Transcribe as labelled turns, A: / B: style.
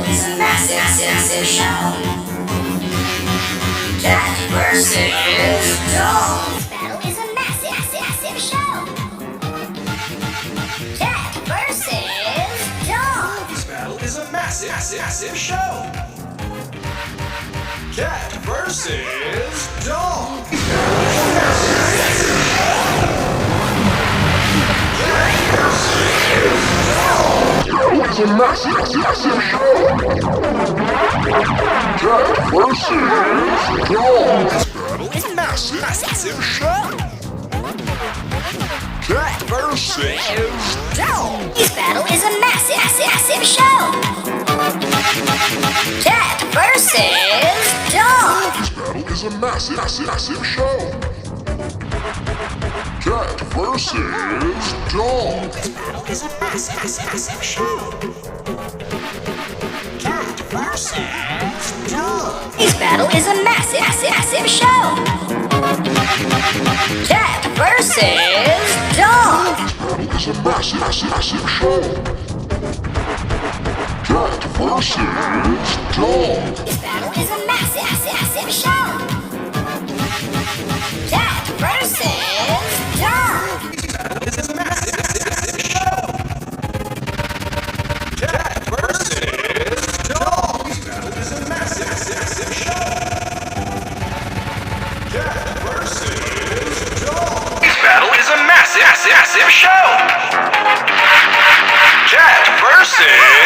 A: is a massive show. Cat versus dog. This battle is a massive show. Cat versus dog.
B: This battle is a massive show. Cat versus dog. This battle is a massive show. Cat versus dog. This battle is a massive show. Cat versus dog.
A: This battle is a massive show. Cat versus dog.
B: This battle is a massive show. Cat versus dog. This battle is a massive show. Cat versus dog.
A: This battle is a massive show. Cat versus dog.
B: This battle is a massive show. Cat versus dog.
A: This battle is a massive show. Cat versus dog.
B: This is a massive show. Cat versus dog. This battle is a massive show. Cat versus dog. This battle is a massive show. Cat versus